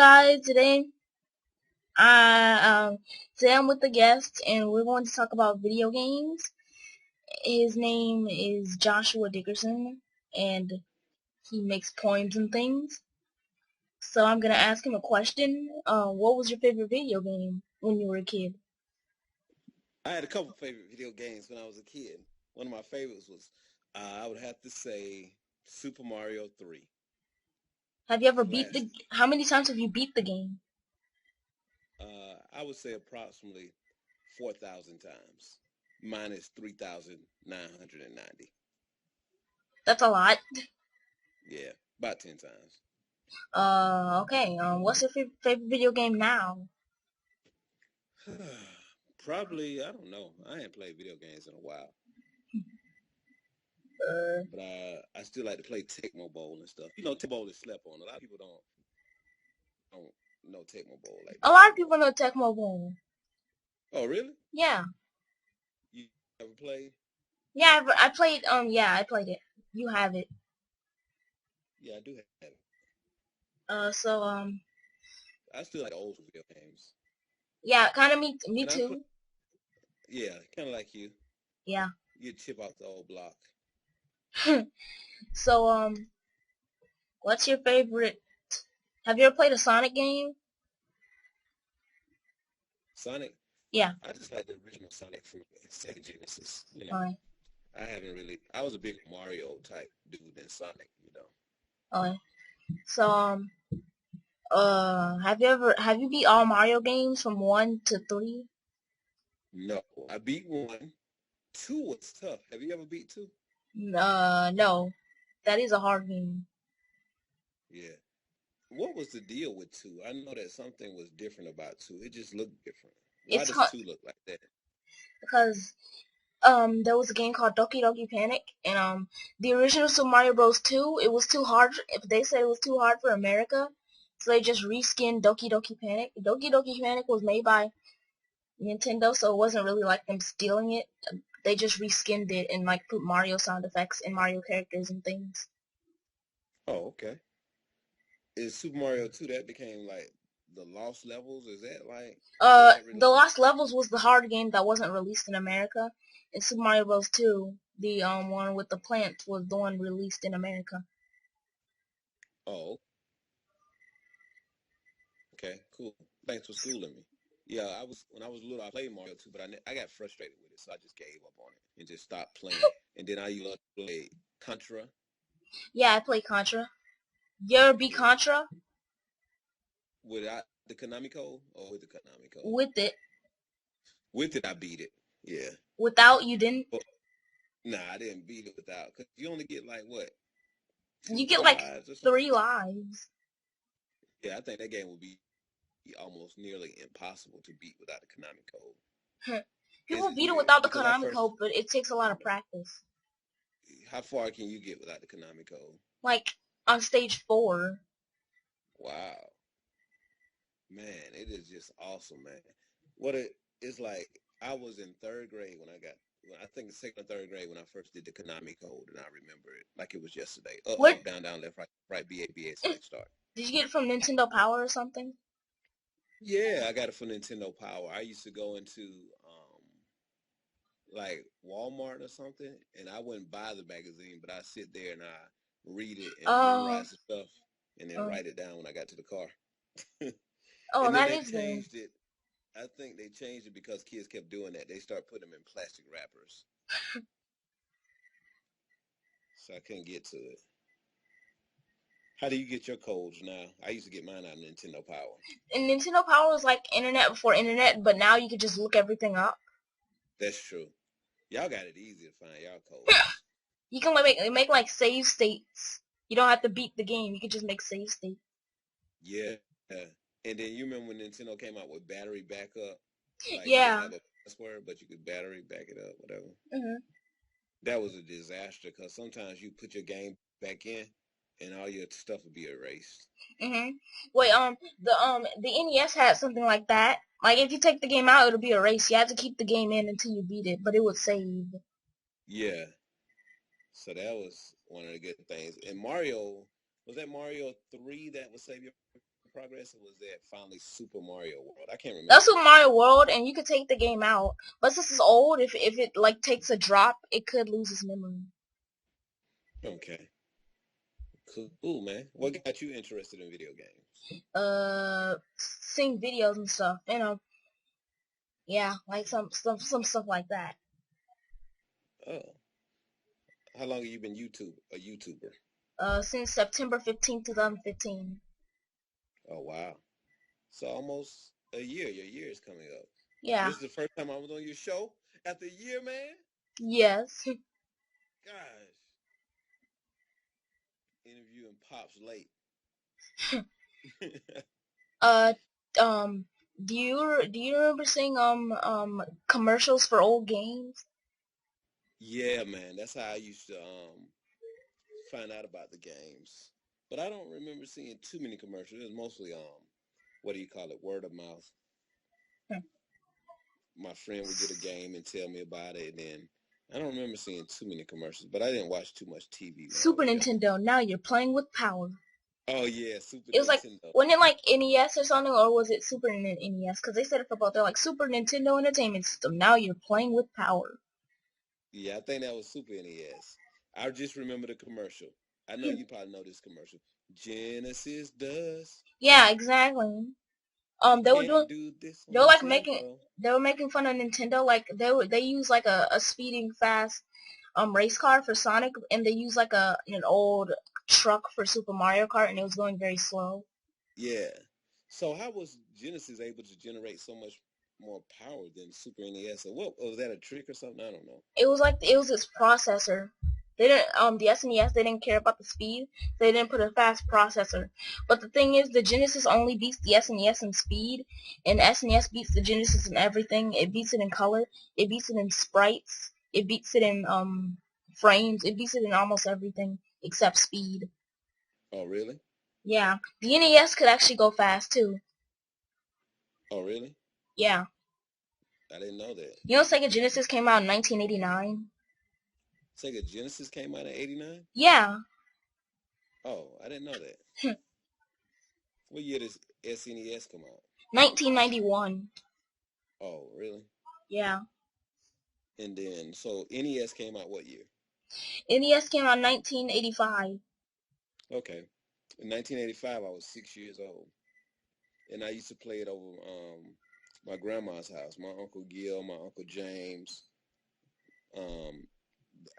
guys, I today I'm with the guest and we're going to talk about video games. His name is Joshua Dickerson and he makes poems and things. So I'm gonna ask him a question. What was your favorite video game when you were a kid? I had a couple favorite video games when I was a kid. One of my favorites was, I would have to say, Super Mario 3. Have you ever beat Classic. how many times have you beat the game? I would say approximately 4,000 times, minus 3,990. That's a lot. Yeah, about 10 times. Okay. What's your favorite video game now? Probably, I don't know. I ain't played video games in a while. Uh, But I still like to play Tecmo Bowl and stuff. You know, Tecmo Bowl is slept on. A lot of people don't know Tecmo Bowl like a that lot of anymore. people know Tecmo Bowl. Oh, really? Yeah. You ever played? Yeah, I played. Yeah, I played it. You have it. Yeah, I do have it. So I still like old video games, yeah, kind of me and too. yeah, kind of like you. Yeah. You chip off the old block. So what's your favorite? Have you ever played a Sonic game? Sonic. Yeah. I just like the original Sonic from Sega Genesis. Okay. I haven't really. I was a big Mario type dude than Sonic. Okay. So have you beat all Mario games from 1 to 3? No, I beat one. Two was tough. Have you ever beat two? No. That is a hard game. Yeah. What was the deal with two? I know that something was different about two. It just looked different. Why It's does hard two look like that? because there was a game called Doki Doki Panic, and the original Super Mario Bros. 2, it was too hard. If they said it was too hard for America, so they just reskinned Doki Doki Panic. Doki Doki Panic was made by Nintendo, so it wasn't really like them stealing it. They just reskinned it and like put Mario sound effects and Mario characters and things. Oh, okay. Is Super Mario 2 that became like the lost levels? Is that like was that The really? Lost Levels was the hard game that wasn't released in America, and Super Mario Bros. 2, the one with the plants, was the one released in America. Oh, okay, cool. Thanks for schooling me. Yeah, I was when I was little. I played Mario 2, but I got frustrated with it, so I just gave up on it and just stopped playing. And then I used to play Contra. Yeah, I played Contra. You ever beat Yeah, Contra? without the Konami code or with the Konami code. With it. With it, I beat it. Yeah. Without, you didn't. But, nah, I didn't beat it without because you only get like what You two, get three like lives or something. 3 lives. Yeah, I think that game would be almost nearly impossible to beat without the Konami code. Is People it beat it without the because I Konami first? code, but it takes a lot of practice. How far can you get without the Konami code? Like, on stage 4. Wow, man, it is just awesome, man. What it is like. I was in third grade when I got. Well, I think second or third grade when I first did the Konami code, and I remember it like it was yesterday. Up, What up, down, down, left, right, right, B A B A select start. did you get it from Nintendo Power or something? Yeah, I got it for Nintendo Power. I used to go into like Walmart or something, and I wouldn't buy the magazine, but I sit there and I read it and Uh, memorize the stuff, and then uh write it down when I got to the car. oh, And then that they is good. changed it. I think they changed it because kids kept doing that. They started putting them in plastic wrappers, so I couldn't get to it. How do you get your codes now? I used to get mine out of Nintendo Power. And Nintendo Power was like internet before internet, but now you can just look everything up. That's true. Y'all got it easy to find y'all codes. You can like make like save states. You don't have to beat the game. You can just make save states. Yeah. And then you remember when Nintendo came out with battery backup? Like you didn't Yeah. have a password, but you could battery back it up, whatever. Mhm. That was a disaster because sometimes you put your game back in and all your stuff would be erased. Mhm. Wait, the NES had something like that. Like if you take the game out, it'll be erased. You have to keep the game in until you beat it, but it would save. Yeah. So that was one of the good things. And Mario, was that Mario 3 that would save your Progress, or was that finally Super Mario World? I can't remember That's which Super one. Mario World, and you could take the game out. But since it's old, if it like takes a drop, it could lose its memory. Okay, cool, man. What got you interested in video games? Seeing videos and stuff. Yeah, like some stuff like that. Oh, how long have you been a YouTuber? Since September 15th, 2015. Oh wow, so almost a year. Your year is coming up. Yeah. This is the first time I was on your show after a year, man. Yes. Gosh, interviewing pops late. uh, um, do you remember seeing commercials for old games? Yeah, man, that's how I used to find out about the games. But I don't remember seeing too many commercials. It was mostly what do you call it, word of mouth. My friend would get a game and tell me about it, and then I don't remember seeing too many commercials. But I didn't watch too much TV when I Super was younger. Nintendo. Now you're playing with power. Oh yeah, Super It was like, Nintendo. wasn't it like NES or something, or was it Super NES? Because they said it for both. They're like Super Nintendo Entertainment System. Now you're playing with power. Yeah, I think that was Super NES. I just remember the commercial. I know you probably know this commercial. Genesis does. Yeah, exactly. They were doing Can't do this they were on like making Nintendo. they were making fun of Nintendo. Like they use like a speeding fast race car for Sonic, and they use like an old truck for Super Mario Kart, and it was going very slow. Yeah. So how was Genesis able to generate so much more power than Super NES? Or what was that, a trick or something? I don't know. It was its processor. They didn't the SNES, they didn't care about the speed. They didn't put a fast processor. But the thing is, the Genesis only beats the SNES in speed, and the SNES beats the Genesis in everything. It beats it in color. It beats it in sprites. It beats it in frames. It beats it in almost everything except speed. Oh really? Yeah, the NES could actually go fast too. Oh really? Yeah. I didn't know that. You know, Sega Genesis came out in 1989. Sega Genesis came out in '89. Yeah. Oh, I didn't know that. What year does SNES come out? 1991. Oh really? Yeah. And then so NES came out what year? NES came out in 1985. Okay. In 1985, I was 6 years old, and I used to play it over my grandma's house. My uncle Gil, my uncle James. Um,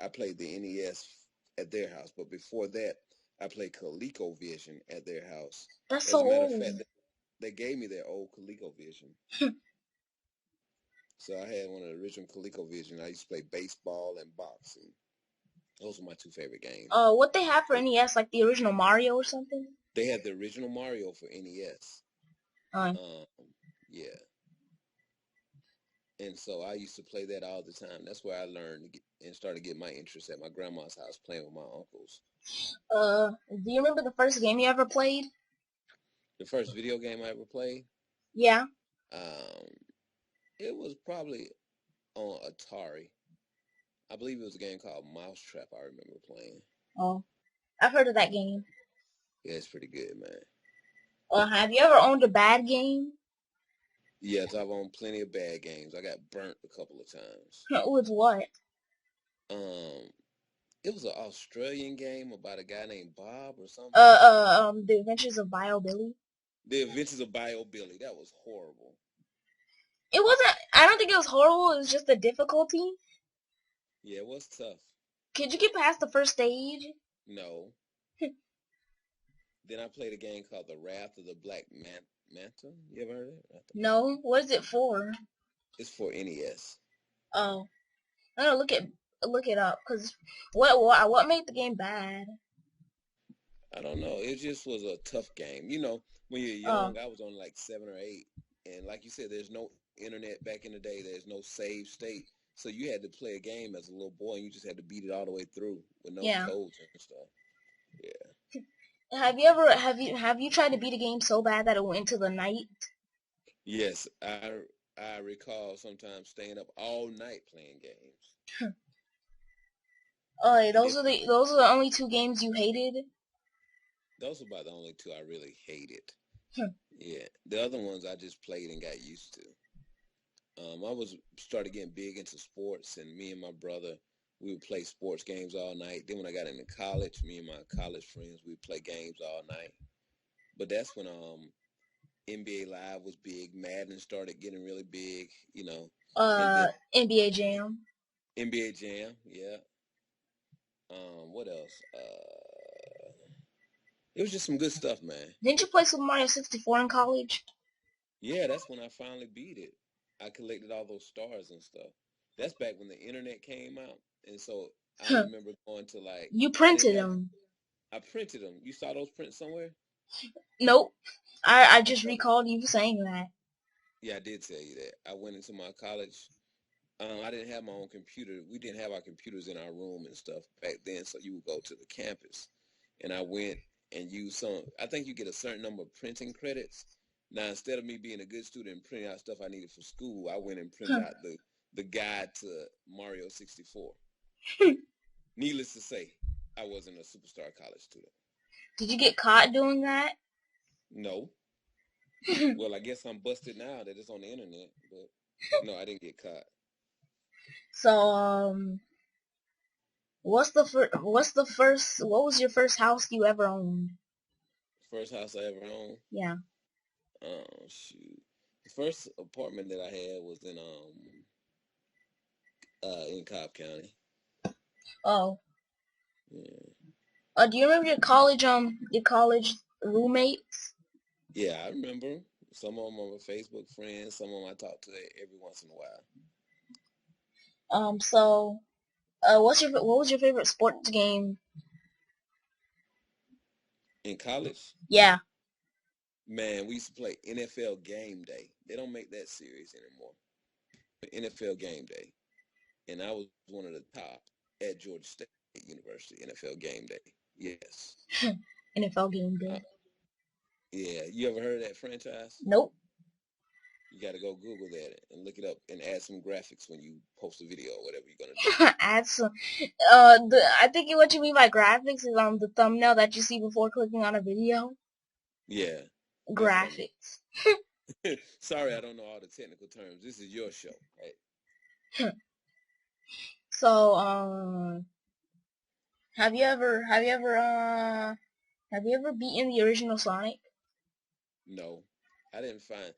I played the NES at their house, but before that, I played ColecoVision at their house. That's so As a matter of old. fact, they gave me their old ColecoVision, so I had one of the original ColecoVision. I used to play baseball and boxing. Those were my two favorite games. What they have for NES, like the original Mario or something? They had the original Mario for NES. Uh, Um, yeah, and so I used to play that all the time. That's where I learned and started to get my interest at my grandma's house playing with my uncles. do you remember the first game you ever played? The first video game I ever played, Yeah. um, it was probably on Atari. I believe it was a game called Mousetrap. I remember playing. Oh, I've heard of that game. Yeah, it's pretty good, man. Have you ever owned a bad game? Yes, I've owned plenty of bad games. I got burnt a couple of times. With what? Um, it was an Australian game about a guy named Bob or something. The Adventures of Bio Billy. The Adventures of Bio Billy. That was horrible. It wasn't. I don't think it was horrible. It was just the difficulty. Yeah, it was tough. Could you get past the first stage? No. Then I played a game called The Wrath of the Black Manta. You ever heard of it? No. What is it for? It's for NES. Oh, I'm gonna look it up. Cause what made the game bad? I don't know. It just was a tough game. You know, when you're Oh, young, I was on like 7 or 8, and like you said, there's no internet back in the day. There's no save state, so you had to play a game as a little boy, and you just had to beat it all the way through with no yeah. codes and stuff. Yeah. Have you tried to beat a game so bad that it went into the night? Yes, I recall sometimes staying up all night playing games. Oh, And then those are the only two games you hated. those are about the only two I really hated. Yeah, the other ones I just played and got used to. I was started getting big into sports, and me and my brother, we would play sports games all night. Then when I got into college, me and my college friends, we'd play games all night. But that's when NBA Live was big. Madden started getting really big, and then NBA Jam. NBA Jam, yeah. What else? It was just some good stuff, man. Didn't you play Super Mario 64 in college? Yeah, that's when I finally beat it. I collected all those stars and stuff. That's back when the internet came out, and so I remember going to like You I didn't printed have them. I printed them. You saw those prints somewhere? Nope. I just Okay. recalled you saying that. Yeah, I did tell you that. I went into my college. I didn't have my own computer. We didn't have our computers in our room and stuff back then, so you would go to the campus. And I went and used some. I think you get a certain number of printing credits. Now, instead of me being a good student and printing out stuff I needed for school, I went and printed out the guide to Mario 64. Needless to say, I wasn't a superstar college student. Did you get caught doing that? No. Well, I guess I'm busted now that it's on the internet, but no, I didn't get caught. So, what was your first house you ever owned? First house I ever owned. Yeah. Shoot. The first apartment that I had was in Cobb County. Oh. Yeah. Do you remember your college roommates? Yeah, I remember. Some of them are my Facebook friends. Some of them I talk to every once in a while. So, what was your favorite sports game? In college, Yeah. man, we used to play NFL Game Day. They don't make that series anymore. NFL Game Day, and I was one of the top at Georgia State University. NFL Game Day. Yes. NFL game Uh, day. yeah. You ever heard of that franchise? Nope. You got to go Google that and look it up and add some graphics when you post a video or whatever you're gonna do. Add some. I think what you mean by graphics is the thumbnail that you see before clicking on a video. Yeah, that's what I mean. Graphics. Sorry, I don't know all the technical terms. This is your show, right? So, have you ever beaten the original Sonic? No, I didn't find.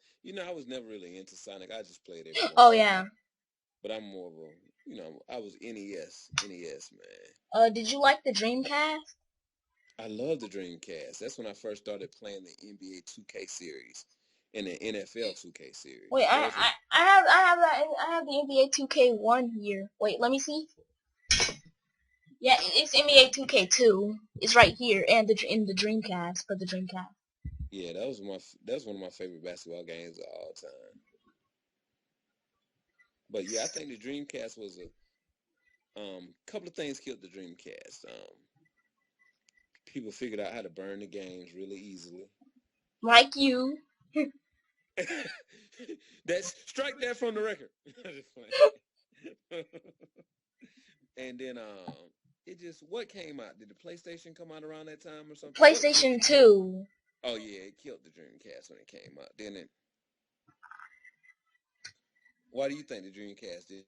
I was never really into Sonic. I just played every Oh once in a yeah. while. But I'm more of a, I was NES man. Did you like the Dreamcast? I love the Dreamcast. That's when I first started playing the NBA 2K series and the NFL 2K Wait, series. Those were, I have the NBA 2K1 here. Wait, let me see. Yeah, it's NBA 2K2. It's right here, and in the Dreamcast for the Dreamcast. yeah, that was one of my favorite basketball games of all time. But yeah, I think the Dreamcast was a couple of things killed the Dreamcast. People figured out how to burn the games really easily. Like you. That's strike that from the record. And then it just what came out? Did the PlayStation come out around that time or something? What PlayStation 2. Oh yeah, it killed the Dreamcast when it came out, didn't it? Why do you think the Dreamcast didn't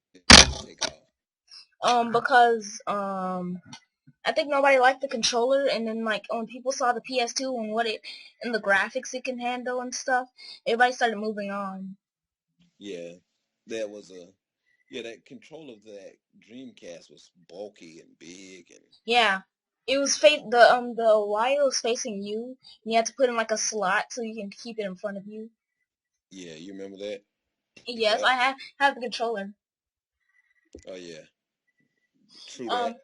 take off? Because I think nobody liked the controller, and then like when people saw the PS2 and the graphics it can handle and stuff, everybody started moving on. Yeah, that was a yeah, that control of that Dreamcast was bulky and big and Yeah, it was the wire was facing you, and you had to put in like a slot so you can keep it in front of you. yeah, you remember that? Yes, Yep. I have the controller. Oh yeah, true Um,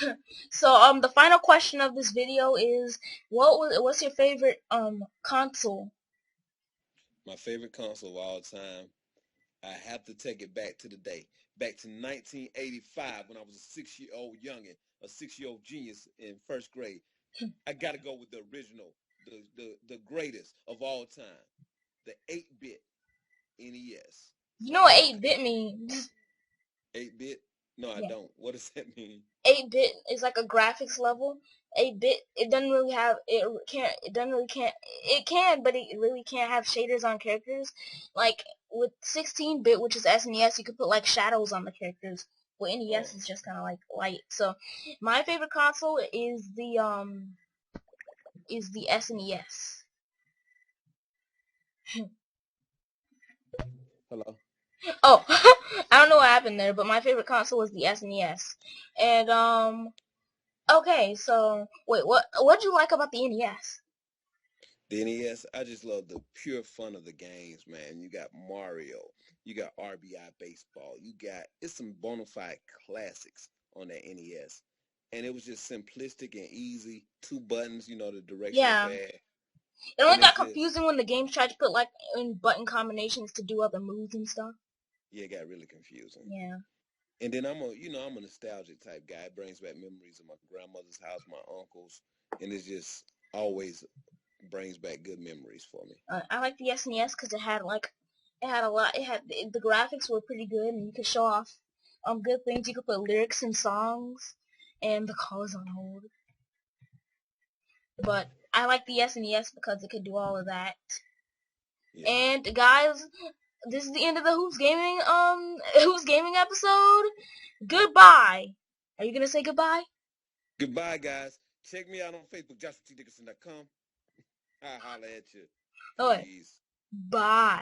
that. so the final question of this video is, what's your favorite console? My favorite console of all time. I have to take it back to the day, back to 1985 when I was a 6-year-old youngin, a 6-year-old genius in first grade. I got to go with the original, the greatest of all time, the 8-bit NES. You know what Okay, 8-bit means? 8-bit. No, I Yeah. don't. What does that mean? 8-bit is like a graphics level. 8-bit, it doesn't really have, it can, but it really can't have shaders on characters. Like, with 16-bit, which is SNES, you could put, like, shadows on the characters. With NES, Oh, it's just kind of, like, light. So, my favorite console is the SNES. hello. Oh, I don't know what happened there, but my favorite console was the SNES. And, okay, so, wait, what'd you like about the NES? The NES, I just love the pure fun of the games, man. You got Mario, you got RBI baseball, it's some bona fide classics on that NES. And it was just simplistic and easy. Two buttons, the directional Yeah. pad. It only And got it's just, confusing when the games tried to put like in button combinations to do other moves and stuff. yeah, it got really confusing. Yeah. And then I'm a nostalgic type guy. It brings back memories of my grandmother's house, my uncles, and it's just always brings back good memories for me. I like the SNES because it had a lot. The graphics were pretty good, and you could show off good things. You could put lyrics in songs, and the call is on hold. But I like the SNES because it could do all of that. Yeah. And guys, this is the end of the Hoops Gaming Hoops Gaming episode. Goodbye. Are you gonna say goodbye? Goodbye, guys. Check me out on Facebook, JoshuaDickerson.com. I'll holler at you. Oh, wait. Peace. Bye.